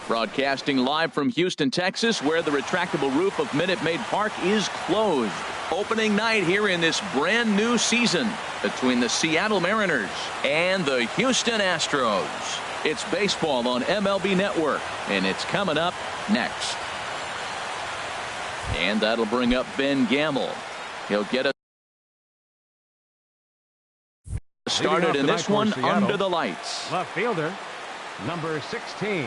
Broadcasting live from Houston, Texas, where the retractable roof of Minute Maid Park is closed. Opening night here in this brand new season between the Seattle Mariners and the Houston Astros. It's baseball on MLB Network, and it's coming up next. And that'll bring up Ben Gamble. He'll get us started in this one under the lights. Left fielder, number 16.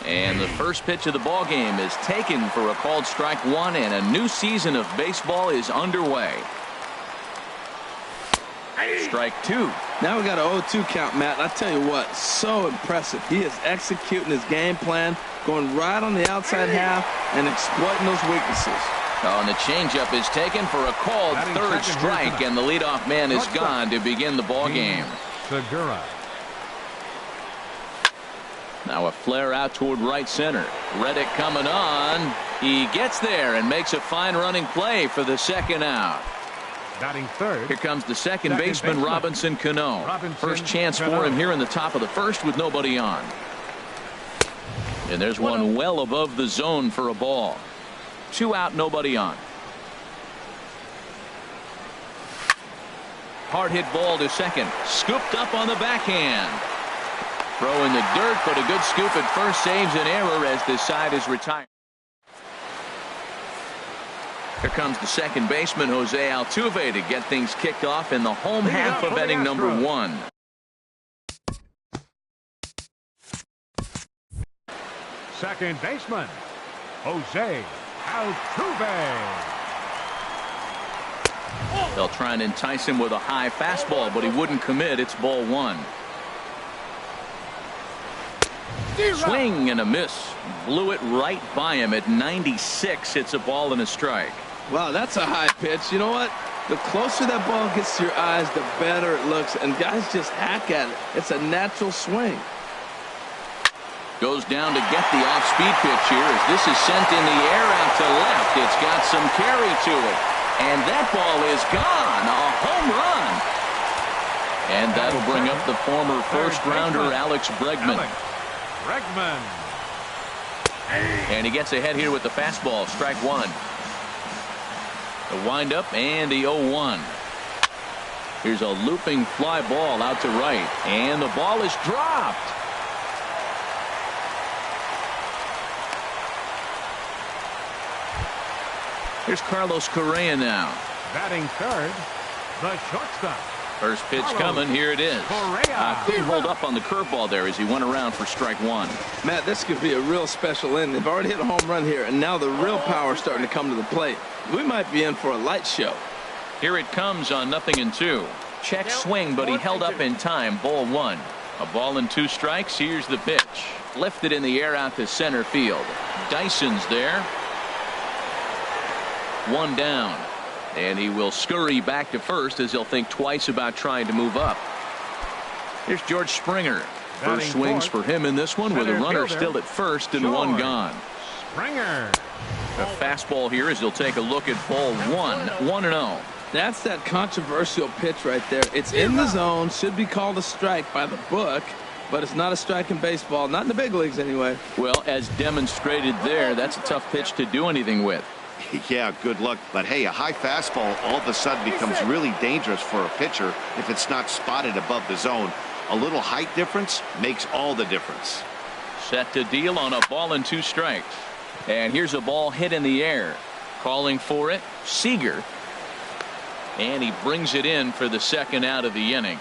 And the first pitch of the ball game is taken for a called strike one, and a new season of baseball is underway. Strike two. Now we got an 0-2 count, Matt. I tell you what, so impressive. He is executing his game plan, going right on the outside half and exploiting those weaknesses. Oh, and the changeup is taken for a called third strike, and the leadoff man is gone to begin the ball game. Segura. Now a flare out toward right center. Reddick coming on. He gets there and makes a fine running play for the second out. Batting third. Here comes the second baseman, Robinson Cano. First chance for him here in the top of the first with nobody on. And there's one well above the zone for a ball. 2 out, nobody on. Hard hit ball to second. Scooped up on the backhand. Throw in the dirt, but a good scoop at first saves an error as this side is retired. Here comes the second baseman, Jose Altuve, to get things kicked off in the home half of inning number 1. Second baseman, Jose Altuve. They'll try and entice him with a high fastball, but he wouldn't commit. It's ball 1. Swing and a miss. Blew it right by him at 96. It's a ball and a strike. Wow, that's a high pitch. You know what? The closer that ball gets to your eyes, the better it looks. And guys just hack at it. It's a natural swing. Goes down to get the off-speed pitch here as this is sent in the air out to left. It's got some carry to it. And that ball is gone. A home run. And that'll bring up the former first-rounder Alex Bregman. And he gets ahead here with the fastball. Strike one. The windup and the 0-1. Here's a looping fly ball out to right. And the ball is dropped. Here's Carlos Correa now. Batting third, the shortstop. First pitch coming. Here it is. Couldn't hold up on the curveball there as he went around for strike one. Matt, this could be a real special inning. They've already hit a home run here, and now the real power is starting to come to the plate. We might be in for a light show. Here it comes on 0-2. Check swing, but he held up in time. Ball 1. A ball and 2 strikes. Here's the pitch. Lifted in the air out to center field. Dyson's there. 1 down. And he will scurry back to first as he'll think twice about trying to move up. Here's George Springer. First swings for him in this one with a runner still at first and 1 gone. Springer. A fastball here as he'll take a look at ball 1. 1-0. That's that controversial pitch right there. It's in the zone. Should be called a strike by the book. But it's not a strike in baseball. Not in the big leagues anyway. Well, as demonstrated there, that's a tough pitch to do anything with. Yeah, good luck. But hey, a high fastball all of a sudden becomes really dangerous for a pitcher if it's not spotted above the zone. A little height difference makes all the difference. Set to deal on a ball and 2 strikes. And here's a ball hit in the air. Calling for it, Seager. And he brings it in for the second out of the inning.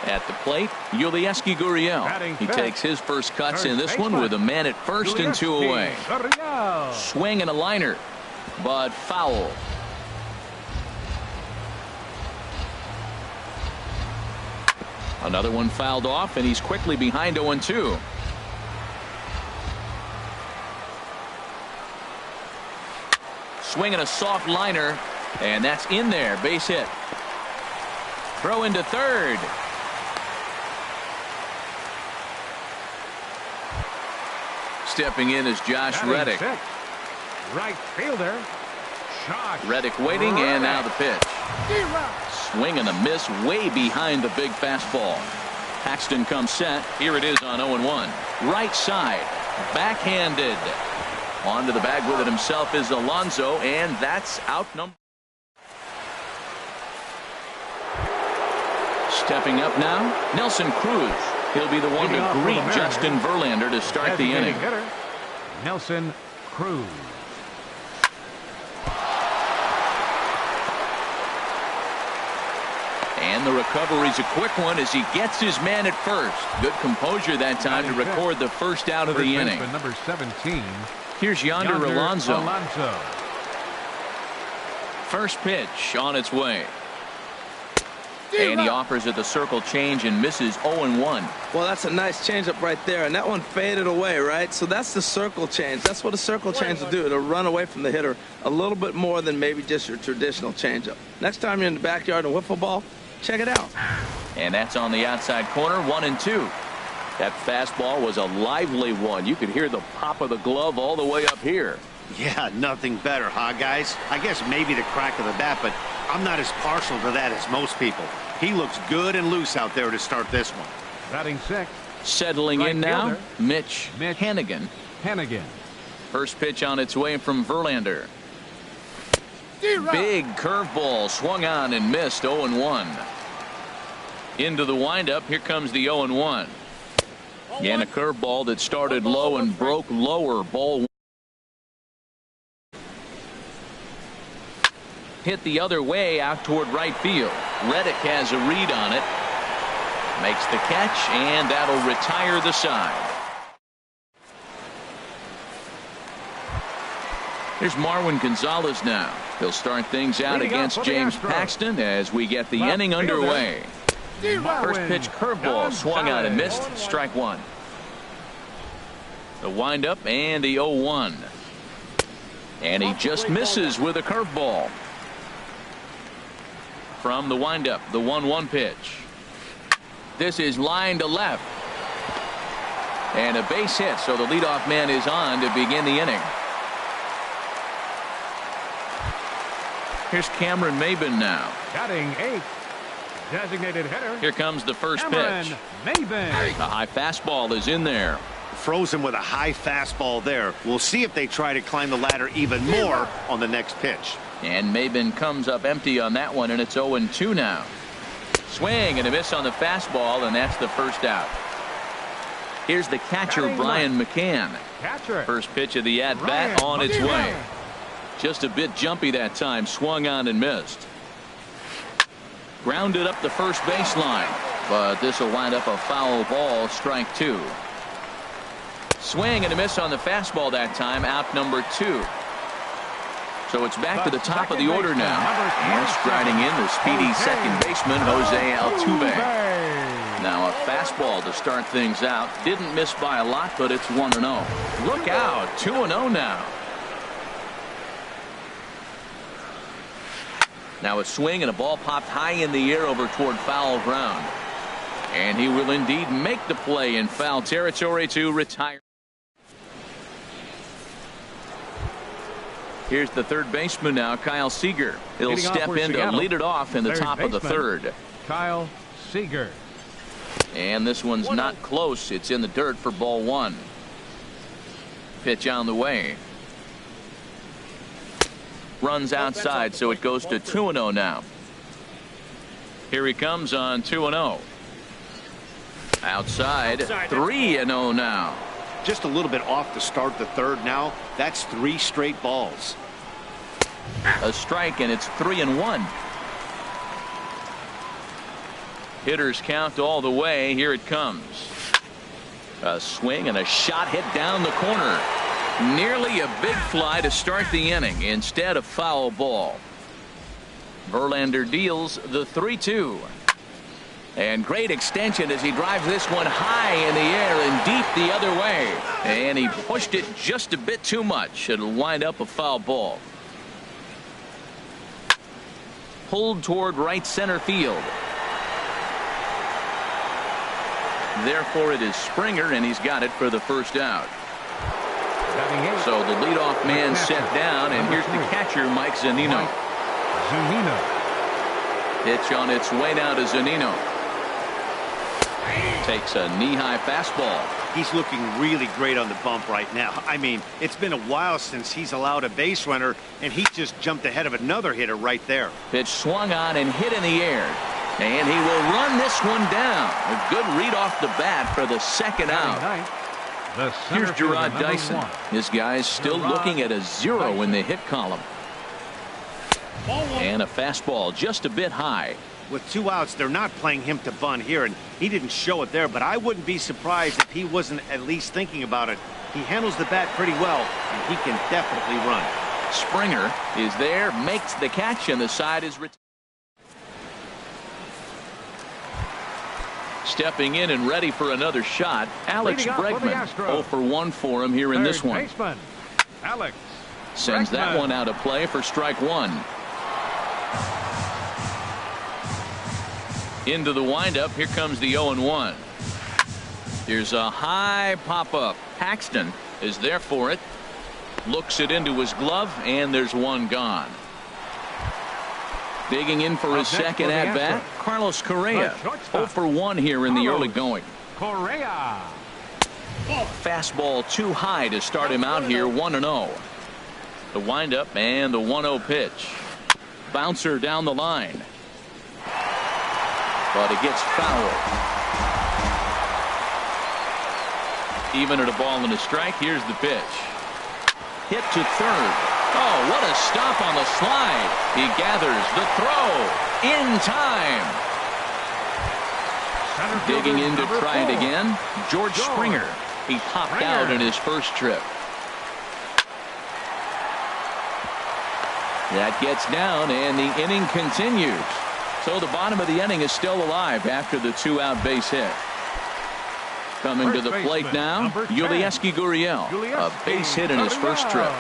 At the plate, Yulieski Gurriel. He takes his first cuts in this one with a man at first and 2 away. Swing and a liner, but foul. Another one fouled off, and he's quickly behind 0-2. Swing and a soft liner, and that's in there. Base hit. Throw into third. Stepping in is Josh Reddick. Right fielder. Reddick waiting, and now the pitch. Swing and a miss way behind the big fastball. Paxton comes set. Here it is on 0-1. Right side. Backhanded. Onto the bag with it himself is Alonso, and that's out number. Stepping up now, Nelson Cruz. He'll be the one to greet Justin Verlander to start the inning. Hitter, Nelson Cruz. And the recovery's a quick one as he gets his man at first. Good composure that time to record the first out of the inning. Number 17. Here's Yonder Alonso. Alonso. First pitch on its way. And he offers it the circle change and misses 0-1. Well, that's a nice changeup right there, and that one faded away, right? So that's the circle change. That's what a circle change will do. It'll run away from the hitter a little bit more than maybe just your traditional changeup. Next time you're in the backyard and wiffle ball, check it out. And that's on the outside corner, 1-2. That fastball was a lively one. You could hear the pop of the glove all the way up here. Yeah, nothing better, huh, guys? I guess maybe the crack of the bat, but I'm not as partial to that as most people. He looks good and loose out there to start this one. Batting sixth. Settling in now, fielder, Mitch Hannigan. First pitch on its way from Verlander. Big curveball swung on and missed, 0-1. Into the windup, here comes the 0-1. And a curveball that started low and broke lower, ball one. Hit the other way out toward right field. Reddick has a read on it. Makes the catch, and that'll retire the side. Here's Marwin Gonzalez now. He'll start things out against James Paxton as we get the inning underway. First pitch curveball swung on and missed. Strike one. The windup and the 0-1. And he just misses with a curveball. From the windup, the 1-1 pitch. This is line to left. And a base hit, so the leadoff man is on to begin the inning. Here's Cameron Maybin now. Batting eighth. Designated hitter. Here comes the first Cameron pitch. Maybin. The high fastball is in there. Frozen with a high fastball there. We'll see if they try to climb the ladder even more on the next pitch. And Maybin comes up empty on that one, and it's 0-2 now. Swing and a miss on the fastball, and that's the first out. Here's the catcher, Brian McCann. First pitch of the at-bat on its way. Just a bit jumpy that time. Swung on and missed. Grounded up the first baseline, but this will wind up a foul ball, strike two. Swing and a miss on the fastball that time, out number 2. So it's back to the top of the order now. And striding in the speedy second baseman, Jose Altuve. Now a fastball to start things out. Didn't miss by a lot, but it's 1-0. Look out, 2-0 now. Now a swing and a ball popped high in the air over toward foul ground. And he will indeed make the play in foul territory to retire. Here's the third baseman now, Kyle Seager. He'll step in to lead it off in the top of the third. Kyle Seager. And this one's not close. It's in the dirt for ball one. Pitch on the way. Runs outside, so it goes to 2-0 now. Here he comes on 2-0. Outside, 3-0 now. Just a little bit off to start the third now. That's 3 straight balls. A strike, and it's 3-1. Hitters count all the way. Here it comes. A swing and a shot hit down the corner. Nearly a big fly to start the inning. Instead, a foul ball. Verlander deals the 3-2. And great extension as he drives this one high in the air and deep the other way. And he pushed it just a bit too much. It'll wind up a foul ball. Pulled toward right center field. Therefore, it is Springer, and he's got it for the first out. So the leadoff man set down, and here's the catcher, Mike Zunino. Pitch on its way now to Zunino. Takes a knee-high fastball. He's looking really great on the bump right now. I mean, it's been a while since he's allowed a base runner, and he just jumped ahead of another hitter right there. Pitch swung on and hit in the air. And he will run this one down. A good read off the bat for the second out. Here's Gerard Dyson. This guy's still looking at a 0 in the hit column. And a fastball just a bit high. With 2 outs, they're not playing him to bunt here, and he didn't show it there, but I wouldn't be surprised if he wasn't at least thinking about it. He handles the bat pretty well, and he can definitely run. Springer is there, makes the catch, and the side is retired. Stepping in and ready for another shot, Alex Bregman. 0 for 1 for him here in this one. Baseman, Alex Sends that Bregman. one out of play for strike 1. Into the windup. Here comes the 0-1. Here's a high pop-up. Paxton is there for it. Looks it into his glove, and there's one gone. Digging in for his second at-bat, Carlos Correa. 0 for 1 here in the early going. Correa. Fastball too high to start him out here, 1-0. The windup and the 1-0 pitch. Bouncer down the line. But it gets fouled. Even at a ball and a strike, here's the pitch. Hit to third. Oh, what a stop on the slide. He gathers the throw in time. Digging in to try it again, George Springer. He popped out in his first trip. That gets down, and the inning continues. So the bottom of the inning is still alive after the 2-out base hit. Coming to the plate now, Yulieski Gurriel. A base hit in his first trip.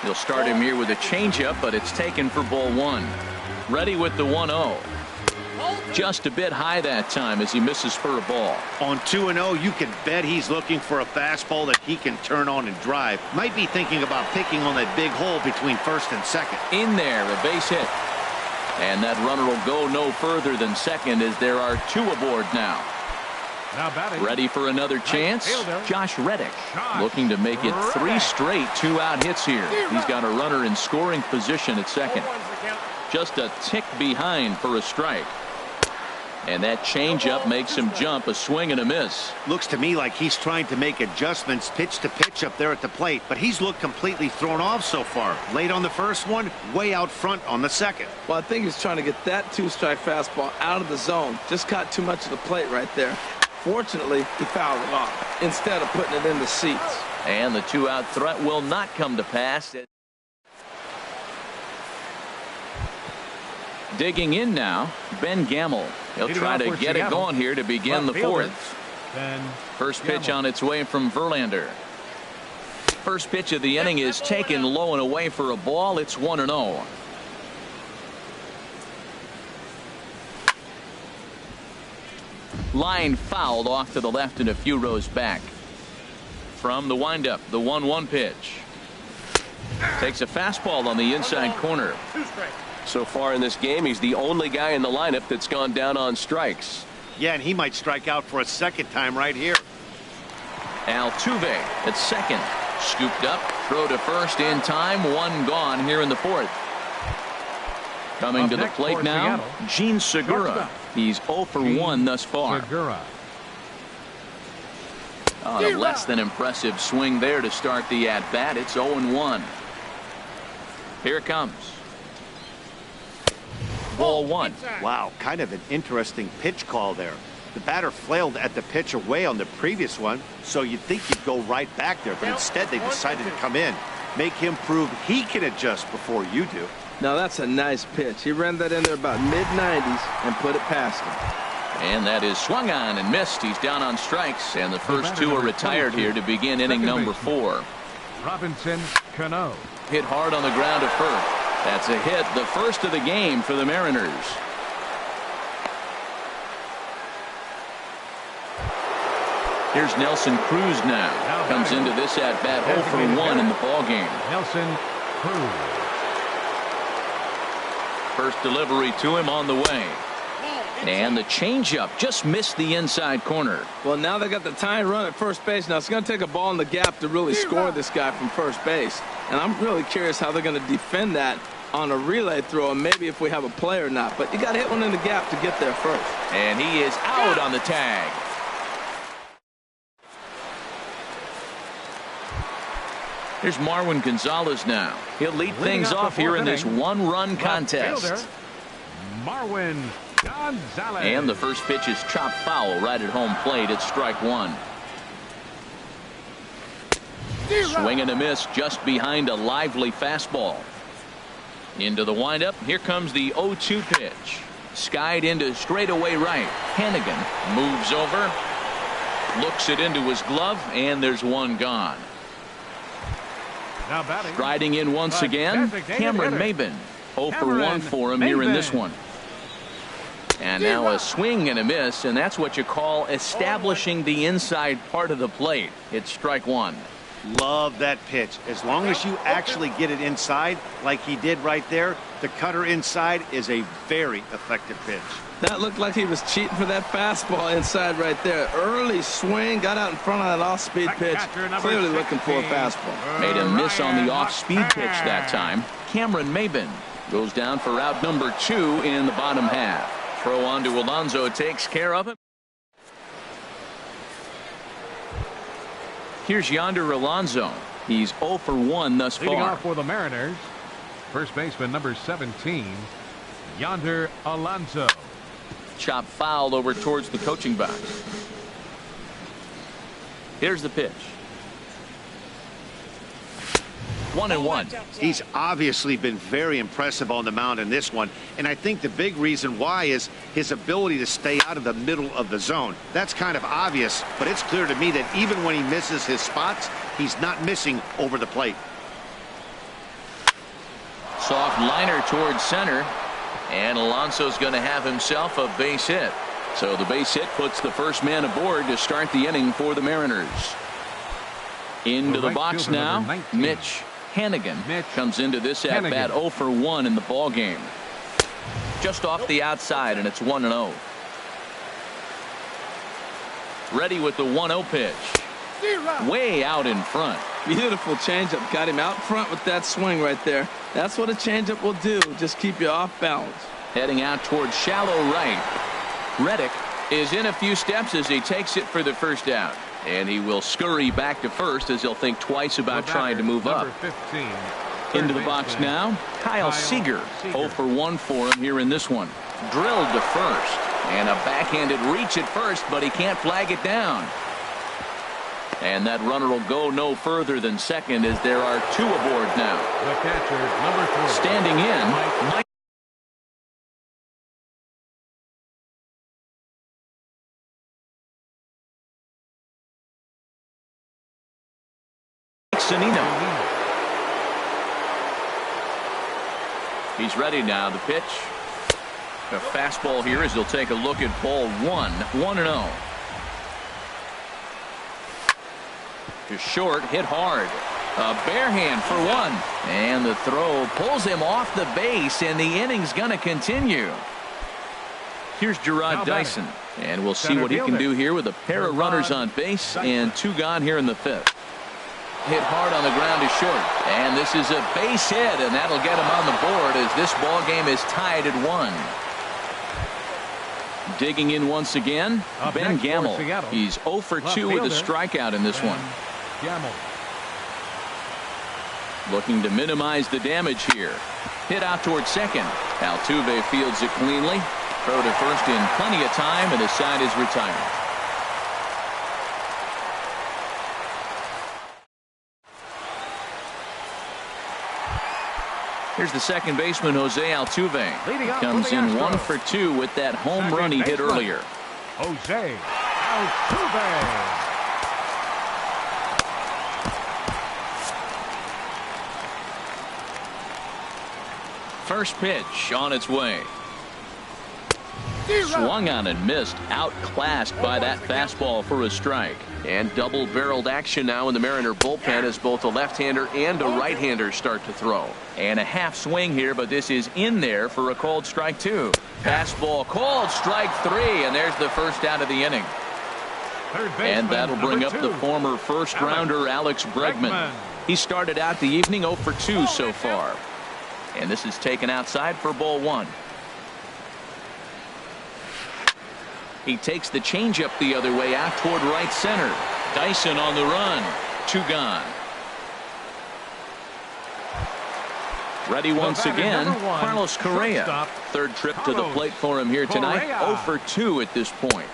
He'll start him here with a changeup, but it's taken for ball 1. Ready with the 1-0. Just a bit high that time as he misses for a ball. On 2-0, you can bet he's looking for a fastball that he can turn on and drive. Might be thinking about picking on that big hole between first and second. In there, a base hit. And that runner will go no further than second as there are 2 aboard now. Ready for another chance, Josh Reddick. Looking to make it 3 straight 2-out hits here. He's got a runner in scoring position at second. Just a tick behind for a strike. And that changeup makes him jump, a swing and a miss. Looks to me like he's trying to make adjustments pitch to pitch up there at the plate, but he's looked completely thrown off so far. Late on the first one, way out front on the second. Well, I think he's trying to get that 2-strike fastball out of the zone. Just caught too much of the plate right there. Fortunately, he fouled it off instead of putting it in the seats. And the 2-out threat will not come to pass. Digging in now, Ben Gamel. He'll try to get it going here to begin the 4th. First pitch on its way from Verlander. First pitch of the inning is taken low and away for a ball. It's 1-0. Line fouled off to the left and a few rows back. From the windup, the 1-1 pitch. Takes a fastball on the inside corner. So far in this game, he's the only guy in the lineup that's gone down on strikes. Yeah, and he might strike out for a second time right here. Altuve at second. Scooped up, throw to first in time. 1 gone here in the 4th. Coming to the plate now, Gene Segura. He's 0 for 1 thus far. On a less than impressive swing there to start the at-bat. It's 0-1. Here it comes. Ball 1. Wow, kind of an interesting pitch call there. The batter flailed at the pitch away on the previous one, so you'd think he'd go right back there, but instead they decided to come in. Make him prove he can adjust before you do. Now that's a nice pitch. He ran that in there about mid-90s and put it past him. And that is swung on and missed. He's down on strikes, and the first 2 are retired here to begin inning number 4. Robinson Cano. Hit hard on the ground to first. That's a hit, the first of the game for the Mariners. Here's Nelson Cruz now. Comes into this at-bat 0 for 1 in the ballgame. Nelson Cruz. First delivery to him on the way. And the changeup just missed the inside corner. Well, now they got the tying run at first base. Now it's going to take a ball in the gap to really score this guy from first base. And I'm really curious how they're going to defend that on a relay throw, and maybe if we have a play or not. But you got to hit one in the gap to get there first. And he is out on the tag. Here's Marwin Gonzalez now. He'll lead things off here in this one-run contest. Marwin Gonzalez. And the first pitch is chopped foul right at home plate. It's strike one. Swing and a miss just behind a lively fastball. Into the windup. Here comes the 0-2 pitch. Skied into straightaway right. Hannigan moves over. Looks it into his glove, and there's one gone. Now batting. Striding in once again, Cameron Maben. 0 for 1 for him here in this one. And now a swing and a miss, and that's what you call establishing the inside part of the plate. It's strike one. Love that pitch. As long as you actually get it inside, like he did right there, the cutter inside is a very effective pitch. That looked like he was cheating for that fastball inside right there. Early swing, got out in front of that off-speed pitch. Clearly looking for a fastball. Made a miss on the off-speed pitch that time. Cameron Maben goes down for route number 2 in the bottom half. Throw on to Alonso takes care of it. Here's Yonder Alonso. He's 0 for 1 thus far. Leading off for the Mariners, first baseman number 17, Yonder Alonso. Chop foul over towards the coaching box. Here's the pitch. 1-1. He's obviously been very impressive on the mound in this one, and I think the big reason why is his ability to stay out of the middle of the zone. That's kind of obvious, but it's clear to me that even when he misses his spots, he's not missing over the plate. Soft liner towards center, and Alonso's going to have himself a base hit. So the base hit puts the first man aboard to start the inning for the Mariners. Into the box now, Mitch Hannigan comes into this at bat 0 for 1 in the ball game. Just off the outside, and it's 1-0. Ready with the 1-0 pitch. Way out in front. Beautiful changeup. Got him out front with that swing right there. That's what a changeup will do. Just keep you off balance. Heading out towards shallow right. Reddick is in a few steps as he takes it for the first out. And he will scurry back to first as he'll think twice about trying to move up. 15, into the box now, Kyle Seager. 0 for 1 for him here in this one. Drilled to first. And a backhanded reach at first, but he can't flag it down. And that runner will go no further than second as there are 2 aboard now. The catcher, number 4. Standing in, Mike Sanino. He's ready now. The pitch. A fastball here as he'll take a look at ball 1. 1-0. To short, hit hard. A bare hand for 1. And the throw pulls him off the base, and the inning's going to continue. Here's Gerard Dyson. And we'll see what he can do here with a pair of runners on base and 2 gone here in the 5th. Hit hard on the ground to short, and this is a base hit, and that'll get him on the board as this ball game is tied at 1. Digging in once again, Ben Gamel. He's 0 for 2 with a strikeout in this one. Looking to minimize the damage here. Hit out towards second. Altuve fields it cleanly. Throw to first in plenty of time, and his side is retired. Here's the second baseman, Jose Altuve. He comes in 1 for 2 with that home run he hit earlier. Jose Altuve. First pitch on its way. Swung on and missed, outclassed by that fastball for a strike. And double-barreled action now in the Mariner bullpen as both a left-hander and a right-hander start to throw. And a half swing here, but this is in there for a called strike 2. Fastball called, strike 3, and there's the first out of the inning. And that'll bring up the former first-rounder Alex Bregman. He started out the evening 0 for 2 so far. And this is taken outside for ball 1. He takes the changeup the other way out toward right center. Dyson on the run. 2 gone. Ready once again, Carlos Correa. Third trip to the plate for him here tonight. 0 for 2 at this point.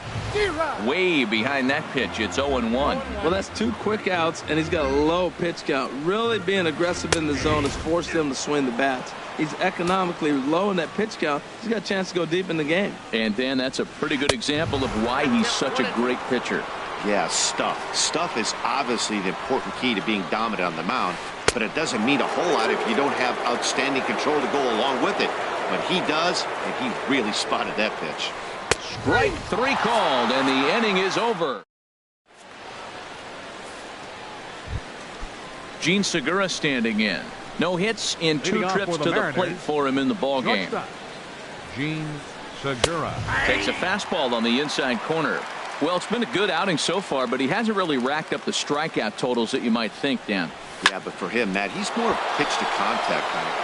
Way behind that pitch. It's 0-1. Well, that's 2 quick outs, and he's got a low pitch count. Really being aggressive in the zone has forced him to swing the bats. He's economically low in that pitch count. He's got a chance to go deep in the game. And, Dan, that's a pretty good example of why he's such a great pitcher. Yeah, stuff. Stuff is obviously the important key to being dominant on the mound, but it doesn't mean a whole lot if you don't have outstanding control to go along with it. But he does, and he really spotted that pitch. Strike 3 called, and the inning is over. Gene Segura standing in. No hits in 2 trips to the plate for him in the ballgame. Gene Segura takes a fastball on the inside corner. Well, it's been a good outing so far, but he hasn't really racked up the strikeout totals that you might think, Dan. Yeah, but for him, Matt, he's more pitch to contact kind of.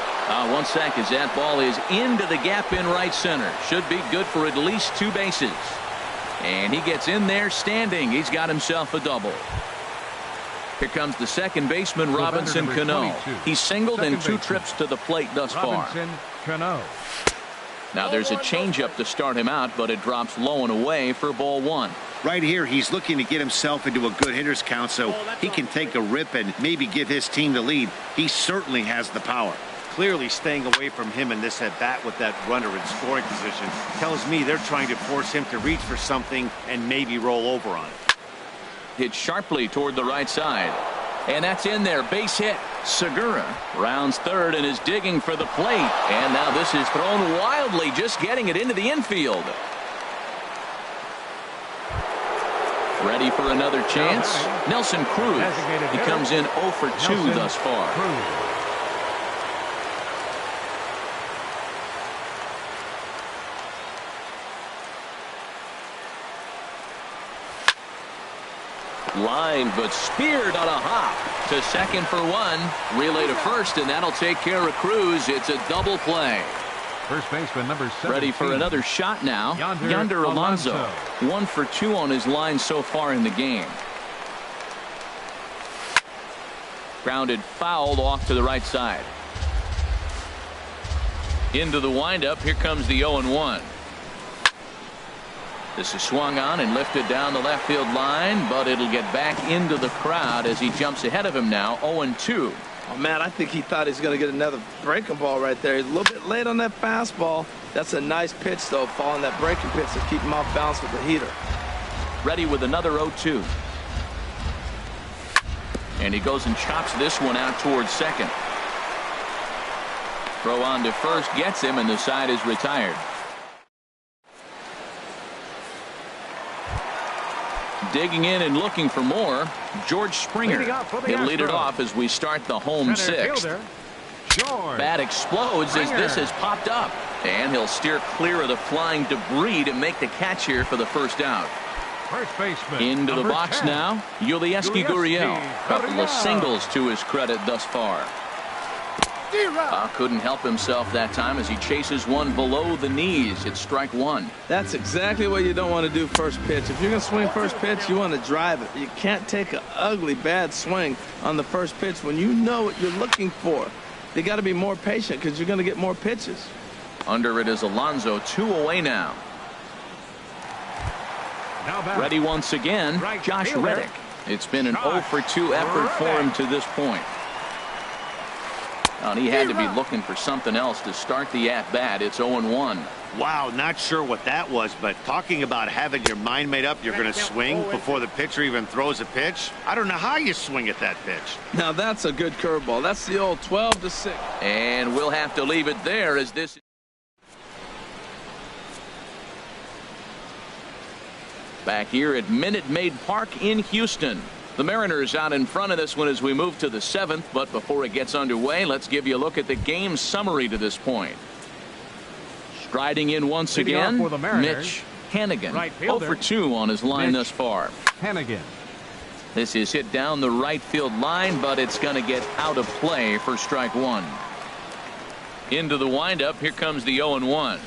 1 sec as that ball is into the gap in right center. Should be good for at least 2 bases. And he gets in there standing. He's got himself a double. Here comes the second baseman, Robinson Cano. He's singled in 2 trips to the plate thus far. Now there's a changeup to start him out, but it drops low and away for ball 1. Right here, he's looking to get himself into a good hitter's count so he can take a rip and maybe give his team the lead. He certainly has the power. Clearly staying away from him in this at-bat with that runner in scoring position tells me they're trying to force him to reach for something and maybe roll over on it. Hit sharply toward the right side. And that's in there. Base hit. Segura rounds third and is digging for the plate. And now this is thrown wildly, just getting it into the infield. Ready for another chance? Nelson Cruz. He comes in 0 for 2 thus far. Line, but speared on a hop to second for 1. Relay to first, and that'll take care of Cruz. It's a double play. First baseman number 17. Ready for another shot now. Yonder Alonso. 1 for 2 on his line so far in the game. Grounded fouled off to the right side. Into the windup. Here comes the 0-1. This is swung on and lifted down the left field line, but it'll get back into the crowd as he jumps ahead of him now. 0-2. Oh, man, I think he thought he's going to get another breaking ball right there. He's a little bit late on that fastball. That's a nice pitch, though, following that breaking pitch to keep him off balance with the heater. Ready with another 0-2. And he goes and chops this one out towards second. Throw on to first gets him, and the side is retired. Digging in and looking for more, George Springer. He'll lead it off as we start the home sixth. Bat explodes as this has popped up. And he'll steer clear of the flying debris to make the catch here for the first out. Into the box 10. Now, Yulieski Gurriel. Couple of singles to his credit thus far. Couldn't help himself that time as he chases one below the knees. It's strike 1. That's exactly what you don't want to do first pitch. If you're going to swing first pitch, you want to drive it. You can't take an ugly, bad swing on the first pitch when you know what you're looking for. They got to be more patient because you're going to get more pitches. Under it is Alonso, 2 away now. Ready once again, Josh Reddick. It's been an 0 for 2 effort for him to this point. And he had to be looking for something else to start the at-bat. It's 0-1. Wow, not sure what that was, but talking about having your mind made up you're going to swing before the pitcher even throws a pitch. I don't know how you swing at that pitch. Now that's a good curveball. That's the old 12-6. And we'll have to leave it there as this. Back here at Minute Maid Park in Houston. The Mariners out in front of this one as we move to the 7th, but before it gets underway, let's give you a look at the game summary to this point. Striding in once again, Mitch Hannigan, 0 for 2 on his line thus far. Hannigan. This is hit down the right field line, but it's going to get out of play for strike one. Into the windup, here comes the 0-1.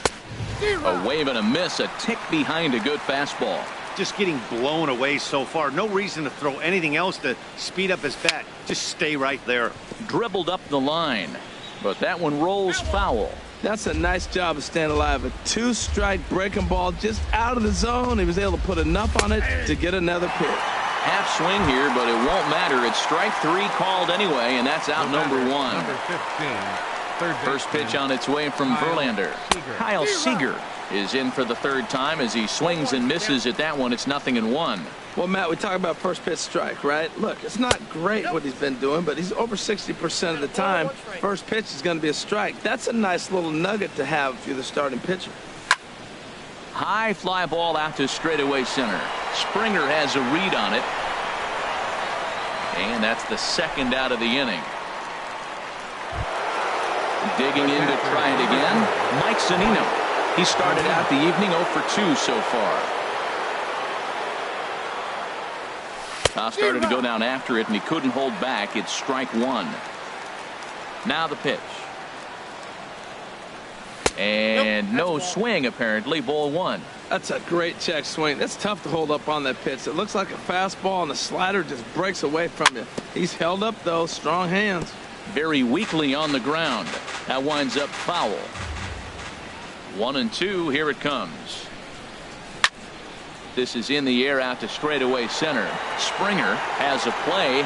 A wave and a miss, a tick behind a good fastball. Just getting blown away so far. No reason to throw anything else to speed up his bat. Just stay right there. Dribbled up the line, but that one rolls foul. That's a nice job of staying alive. A 2-strike breaking ball just out of the zone. He was able to put enough on it to get another pitch. Half swing here, but it won't matter. It's strike 3 called anyway, and that's out number 1. Number 15. First pitch on its way from Verlander. Kyle Seager is in for the 3rd time as he swings and misses at that one. It's 0-1. Well, Matt, we talk about first pitch strike, right? Look, it's not great what he's been doing, but he's over 60% of the time. First pitch is going to be a strike. That's a nice little nugget to have if you're the starting pitcher. High fly ball out to straightaway center. Springer has a read on it. And that's the 2nd out of the inning. Digging in to try it again, Mike Zunino. He started out the evening 0 for 2 so far. Started to go down after it, and he couldn't hold back. It's strike 1. Now the pitch. And no swing, apparently. Ball 1. That's a great check swing. That's tough to hold up on that pitch. It looks like a fastball, and the slider just breaks away from you. He's held up, though. Strong hands. Very weakly on the ground. That winds up foul. 1-2. Here it comes. This is in the air out to straightaway center. Springer has a play,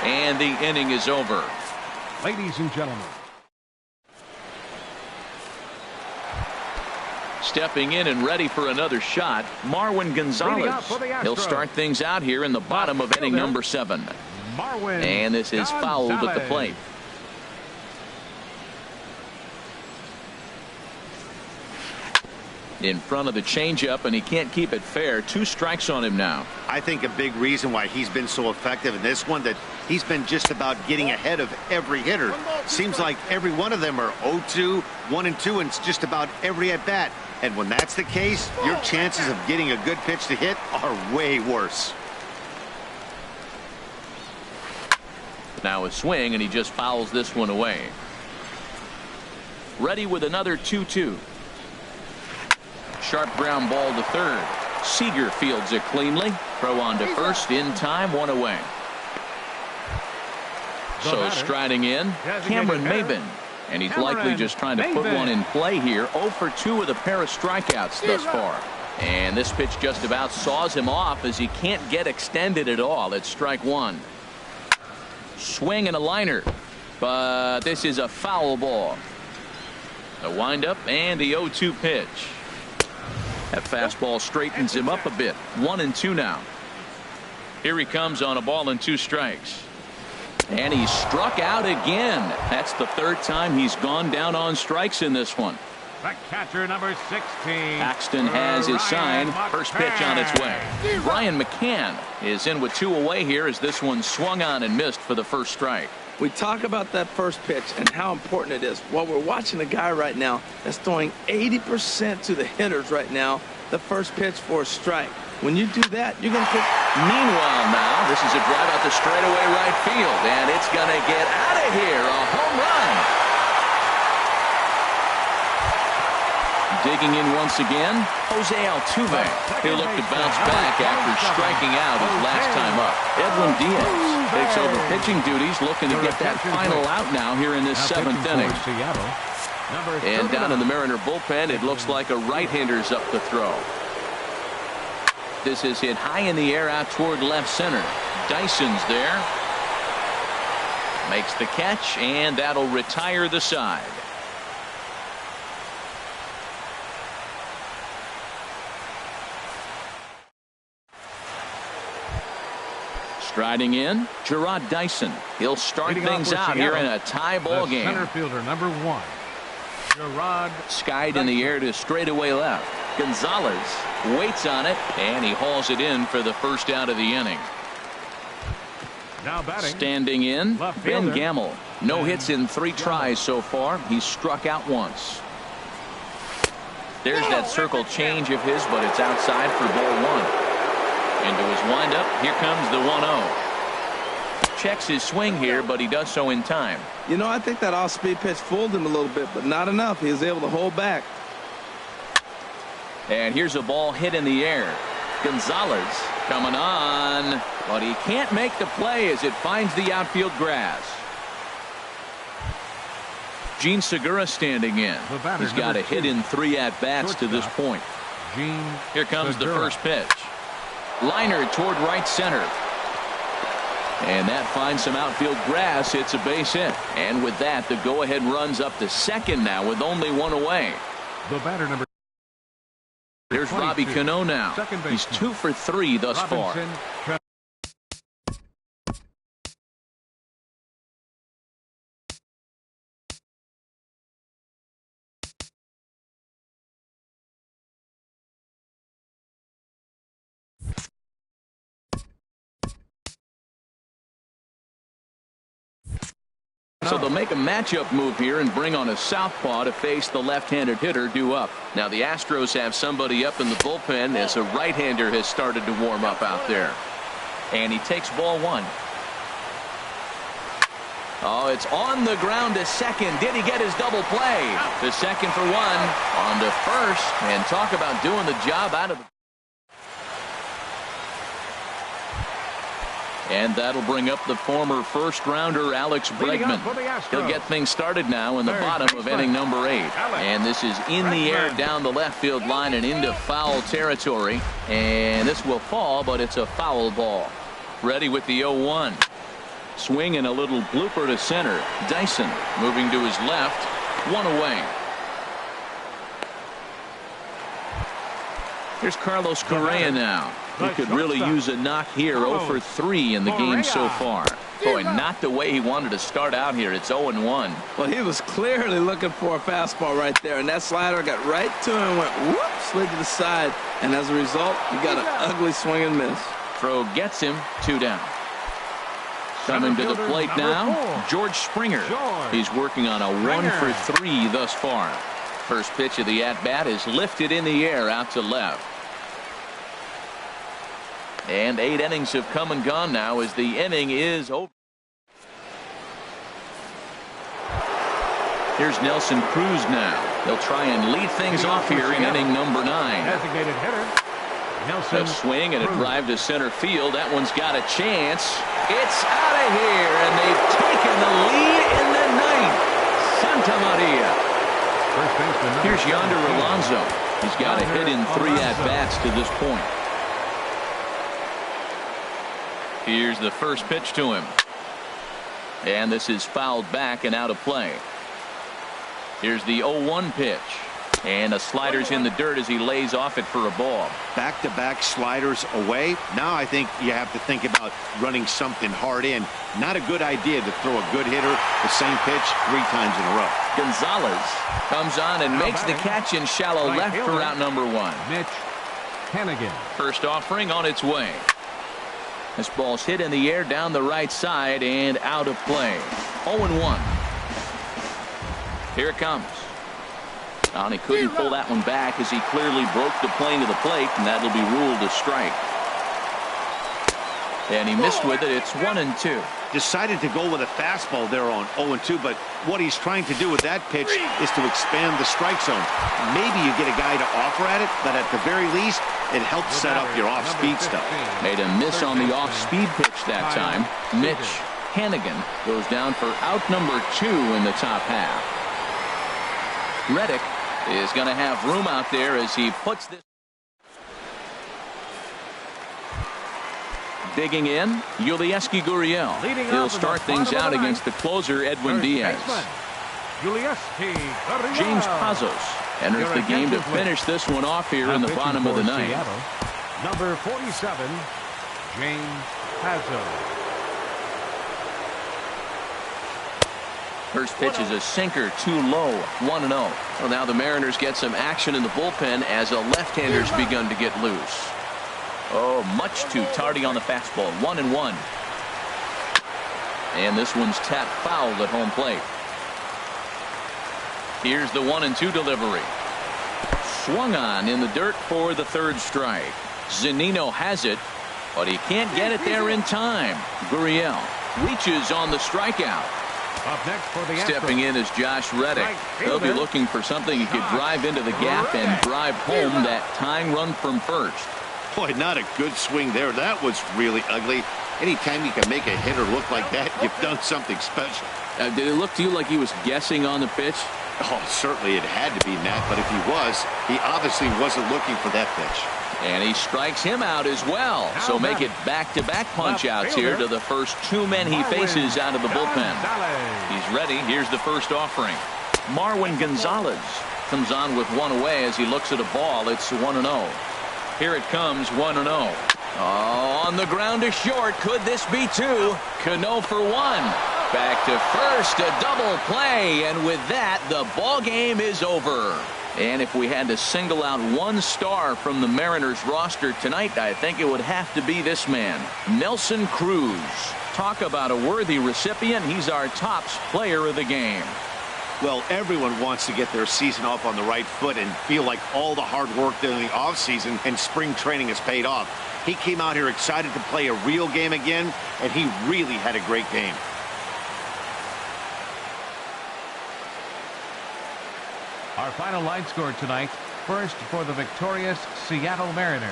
and the inning is over. Ladies and gentlemen. Stepping in and ready for another shot, Marwin Gonzalez. He'll start things out here in the bottom of inning number 7. And this is fouled at the plate. In front of the changeup, and he can't keep it fair. 2 strikes on him now. I think a big reason why he's been so effective in this one, that he's been just about getting ahead of every hitter. Seems like every one of them are 0-2, 1-2, and it's just about every at bat. And when that's the case, your chances of getting a good pitch to hit are way worse. Now a swing, and he just fouls this one away. Ready with another 2-2. Sharp ground ball to third. Seager fields it cleanly. Throw on to first in time. 1 away. So striding in, Cameron Maybin. And he's likely just trying to put one in play here. 0 for 2 with a pair of strikeouts thus far. And this pitch just about saws him off as he can't get extended at all. It's strike 1. Swing and a liner. But this is a foul ball. The windup and the 0-2 pitch. That fastball straightens him up a bit. 1-2 now. Here he comes on a ball and 2 strikes. And he struck out again. That's the 3rd time he's gone down on strikes in this one. The catcher, number 16. Paxton has his sign. First pitch on its way. Brian McCann is in with 2 away here as this one swung on and missed for the first strike. We talk about that first pitch and how important it is. Well, we're watching a guy right now that's throwing 80% to the hitters right now. The first pitch for a strike. When you do that, you're going to pick. Meanwhile now, this is a drive out to straightaway right field, and it's going to get out of here. A home run. Digging in once again, Jose Altuve. He'll look to bounce back after striking out his last time up. Edwin Diaz takes over pitching duties, looking to get that final out now here in this 7th inning. And down in the Mariner bullpen, it looks like a right-hander's up to throw. This is hit high in the air out toward left center. Dyson's there. Makes the catch, and that'll retire the side. Striding in, Gerard Dyson. He'll start things out here in a tie ball game. Center fielder, number 1. Gerard skied in the air to straightaway left. Gonzalez waits on it, and he hauls it in for the first out of the inning. Now batting. Standing in, Left Ben fielder. Gamble. No hits in 3 tries so far. He's struck out once. There's that circle change of his, but it's outside for ball 1. Into his windup, here comes the 1-0. Checks his swing here, but he does so in time. You know, I think that off-speed pitch fooled him a little bit, but not enough. He was able to hold back. And here's a ball hit in the air. Gonzalez coming on, but he can't make the play as it finds the outfield grass. Gene Segura standing in. He's got a hit in 3 at-bats to this point. Here comes the first pitch. Liner toward right center. And that finds some outfield grass. It's a base hit. And with that, the go-ahead runs up to second now with only 1 away. The batter number. Here's Robbie Cano now. He's 2 for 3 thus far. So they'll make a matchup move here and bring on a southpaw to face the left-handed hitter due up. Now the Astros have somebody up in the bullpen as a right-hander has started to warm up out there. And he takes ball 1. Oh, it's on the ground to second. Did he get his double play? To second for 1. On to first. And talk about doing the job out of the... And that'll bring up the former first-rounder Alex Bregman. He'll get things started now in the bottom of inning number 8. And this is in the air down the left field line and into foul territory. And this will fall, but it's a foul ball. Ready with the 0-1. Swing and a little blooper to center. Dyson moving to his left. 1 away. Here's Carlos Correa now. He could really use a knock here. 0 for 3 in the game so far. Boy, not the way he wanted to start out here. It's 0-1. Well, he was clearly looking for a fastball right there, and that slider got right to him and went whoop, slid to the side, and as a result, he got an ugly swing and miss. Throw gets him. 2 down. Coming to the plate now, George Springer. He's working on a 1 for 3 thus far. First pitch of the at-bat is lifted in the air out to left. And 8 innings have come and gone now as the inning is over. Here's Nelson Cruz now. They'll try and lead things off here in inning number 9. Designated hitter. Nelson. A swing and a drive to center field. That one's got a chance. It's out of here, and they've taken the lead in the 9th. Santa Maria. Here's Yonder Alonso. He's got a hit in 3 at-bats to this point. Here's the first pitch to him. And this is fouled back and out of play. Here's the 0-1 pitch. And a slider's in the dirt as he lays off it for a ball. Back-to-back sliders away. Now I think you have to think about running something hard in. Not a good idea to throw a good hitter the same pitch 3 times in a row. Gonzalez comes on and makes the catch in shallow left for out number 1. Mitch Hannigan. First offering on its way. This ball's hit in the air down the right side and out of play. 0-1. Here it comes. And he couldn't pull that one back as he clearly broke the plane to the plate, and that'll be ruled a strike. And he missed with it. It's 1-2. Decided to go with a fastball there on 0-2, but what he's trying to do with that pitch is to expand the strike zone. Maybe you get a guy to offer at it, but at the very least, it helps set up your off-speed stuff. Made a miss on the off-speed pitch that time. Mitch Hannigan goes down for out number 2 in the top half. Reddick is going to have room out there as he puts this. Digging in, Yulieski Gurriel. He'll start things out against the closer, Edwin Diaz. James Pazos enters the game to finish this one off here in the bottom of the 9th. Number 47, James Pazos. First pitch is a sinker, too low, 1-0. Well, now the Mariners get some action in the bullpen as a left-hander's begun to get loose. Oh, much too tardy on the fastball. 1-1. And this one's tapped foul at home plate. Here's the 1-2 delivery. Swung on in the dirt for the third strike. Zunino has it, but he can't get it there in time. Gurriel reaches on the strikeout. Up next for the Stepping in is Josh Reddick. They'll be looking for something he could drive into the gap and drive home that tying run from first. Boy, not a good swing there. That was really ugly. Anytime you can make a hitter look like that, you've done something special. Did it look to you like he was guessing on the pitch? Oh, certainly it had to be, Matt, but if he was, he obviously wasn't looking for that pitch. And he strikes him out as well. So make it back-to-back punch-outs here to the first two men he faces out of the bullpen. He's ready. Here's the first offering. Marwin Gonzalez comes on with one away as he looks at a ball. It's 1-0. Here it comes, 1-0. Oh, on the ground to short. Could this be two? Cano for one. Back to first, a double play, and with that, the ball game is over. And if we had to single out one star from the Mariners roster tonight, I think it would have to be this man, Nelson Cruz. Talk about a worthy recipient. He's our tops player of the game. Well, everyone wants to get their season off on the right foot and feel like all the hard work during the offseason and spring training has paid off. He came out here excited to play a real game again, and he really had a great game. Our final line score tonight. First for the victorious Seattle Mariners.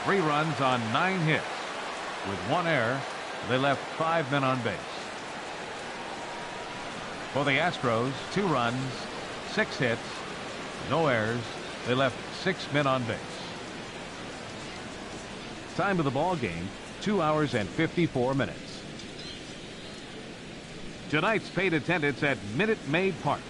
3 runs on 9 hits. With 1 error, they left 5 men on base. For the Astros, 2 runs, 6 hits, no errors. They left 6 men on base. Time of the ball game, 2 hours and 54 minutes. Tonight's paid attendance at Minute Maid Park.